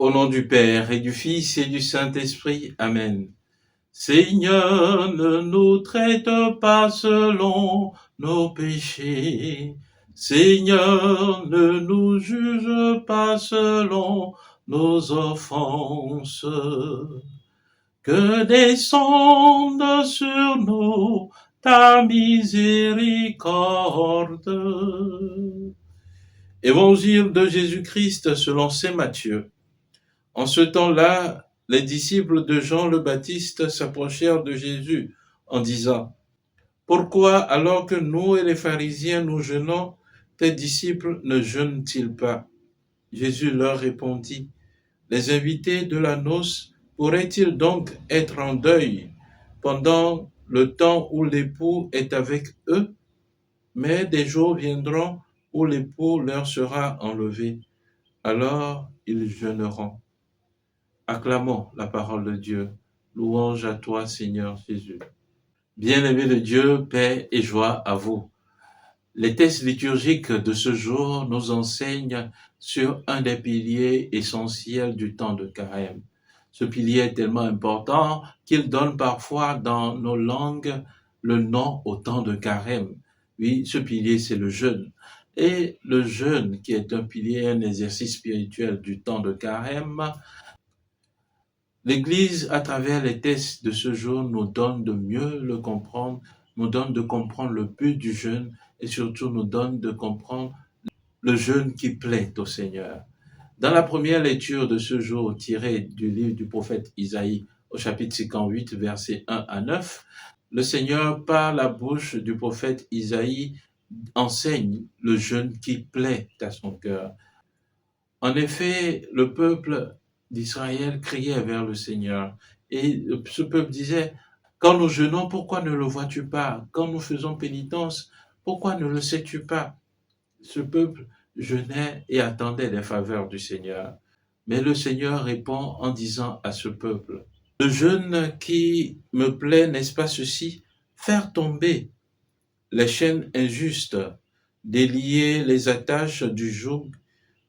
Au nom du Père et du Fils et du Saint-Esprit. Amen. Seigneur, ne nous traite pas selon nos péchés. Seigneur, ne nous juge pas selon nos offenses. Que descende sur nous ta miséricorde. Évangile de Jésus-Christ selon saint Matthieu. En ce temps-là, les disciples de Jean le Baptiste s'approchèrent de Jésus en disant : « Pourquoi, alors que nous et les pharisiens nous jeûnons, tes disciples ne jeûnent-ils pas ?» Jésus leur répondit : « Les invités de la noce pourraient-ils donc être en deuil pendant le temps où l'époux est avec eux ? Mais des jours viendront où l'époux leur sera enlevé. Alors ils jeûneront. » Acclamons la parole de Dieu. Louange à toi, Seigneur Jésus. Bien-aimés de Dieu, paix et joie à vous. Les textes liturgiques de ce jour nous enseignent sur un des piliers essentiels du temps de carême. Ce pilier est tellement important qu'il donne parfois dans nos langues le nom au temps de carême. Oui, ce pilier, c'est le jeûne. Et le jeûne, qui est un pilier, un exercice spirituel du temps de carême, l'Église, à travers les textes de ce jour, nous donne de mieux le comprendre, nous donne de comprendre le but du jeûne et surtout nous donne de comprendre le jeûne qui plaît au Seigneur. Dans la première lecture de ce jour, tirée du livre du prophète Isaïe, au chapitre 58, versets 1 à 9, le Seigneur, par la bouche du prophète Isaïe, enseigne le jeûne qui plaît à son cœur. En effet, le peuple d'Israël criait vers le Seigneur. Et ce peuple disait : « Quand nous jeûnons, pourquoi ne le vois-tu pas ? Quand nous faisons pénitence, pourquoi ne le sais-tu pas ?» Ce peuple jeûnait et attendait les faveurs du Seigneur. Mais le Seigneur répond en disant à ce peuple : « Le jeûne qui me plaît, n'est-ce pas ceci ? Faire tomber les chaînes injustes, délier les attaches du joug,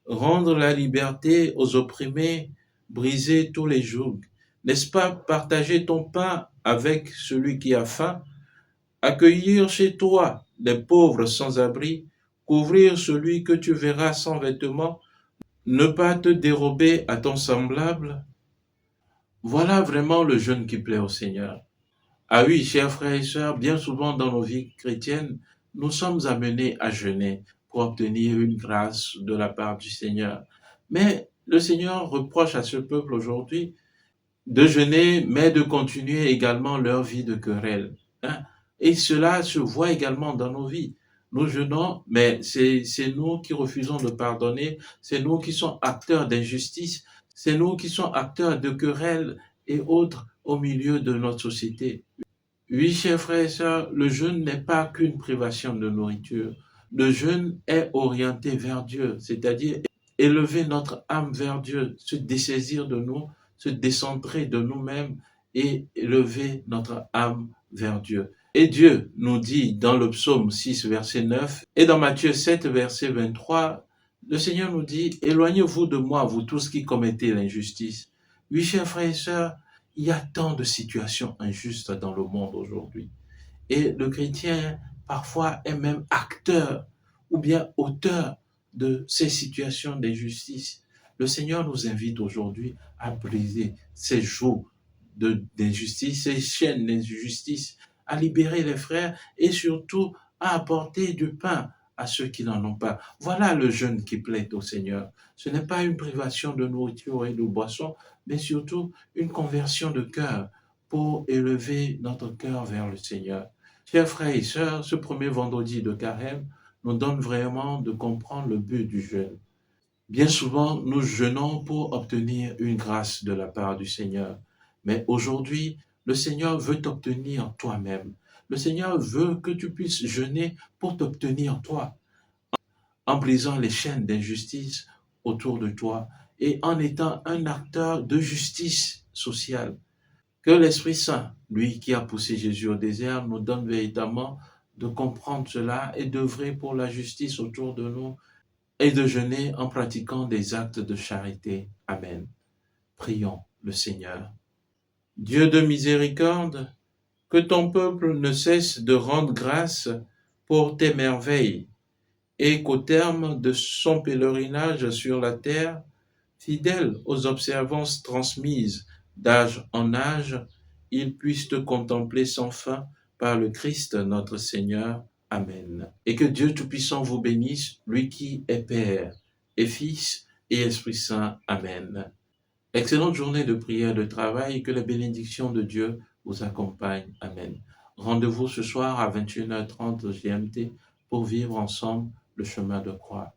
rendre la liberté aux opprimés, briser tous les jougs. N'est-ce pas partager ton pain avec celui qui a faim, accueillir chez toi les pauvres sans abri, couvrir celui que tu verras sans vêtements, ne pas te dérober à ton semblable ? Voilà vraiment le jeûne qui plaît au Seigneur. Ah oui, chers frères et sœurs, bien souvent dans nos vies chrétiennes, nous sommes amenés à jeûner pour obtenir une grâce de la part du Seigneur. Mais le Seigneur reproche à ce peuple aujourd'hui de jeûner, mais de continuer également leur vie de querelle. Et cela se voit également dans nos vies. Nous jeûnons, mais c'est nous qui refusons de pardonner, c'est nous qui sommes acteurs d'injustice, c'est nous qui sommes acteurs de querelles et autres au milieu de notre société. Oui, chers frères et sœurs, le jeûne n'est pas qu'une privation de nourriture. Le jeûne est orienté vers Dieu, c'est-à-dire élever notre âme vers Dieu, se dessaisir de nous, se décentrer de nous-mêmes et élever notre âme vers Dieu. Et Dieu nous dit dans le psaume 6, verset 9, et dans Matthieu 7, verset 23, le Seigneur nous dit : « Éloignez-vous de moi, vous tous qui commettez l'injustice. » Oui, chers frères et sœurs, il y a tant de situations injustes dans le monde aujourd'hui. Et le chrétien, parfois, est même acteur ou bien auteur de ces situations d'injustice. Le Seigneur nous invite aujourd'hui à briser ces jougs d'injustice, ces chaînes d'injustice, à libérer les frères et surtout à apporter du pain à ceux qui n'en ont pas. Voilà le jeûne qui plaît au Seigneur. Ce n'est pas une privation de nourriture et de boisson, mais surtout une conversion de cœur pour élever notre cœur vers le Seigneur. Chers frères et sœurs, ce premier vendredi de carême nous donne vraiment de comprendre le but du jeûne. Bien souvent, nous jeûnons pour obtenir une grâce de la part du Seigneur. Mais aujourd'hui, le Seigneur veut t'obtenir toi-même. Le Seigneur veut que tu puisses jeûner pour t'obtenir toi, en brisant les chaînes d'injustice autour de toi et en étant un acteur de justice sociale. Que l'Esprit Saint, lui qui a poussé Jésus au désert, nous donne véritablement de comprendre cela et d'œuvrer pour la justice autour de nous et de jeûner en pratiquant des actes de charité. Amen. Prions le Seigneur. Dieu de miséricorde, que ton peuple ne cesse de rendre grâce pour tes merveilles, et qu'au terme de son pèlerinage sur la terre, fidèle aux observances transmises d'âge en âge, il puisse te contempler sans fin par le Christ notre Seigneur. Amen. Et que Dieu Tout-Puissant vous bénisse, lui qui est Père et Fils et Esprit Saint. Amen. Excellente journée de prière, de travail, et que la bénédiction de Dieu vous accompagne. Amen. Rendez-vous ce soir à 21h30 GMT pour vivre ensemble le chemin de croix.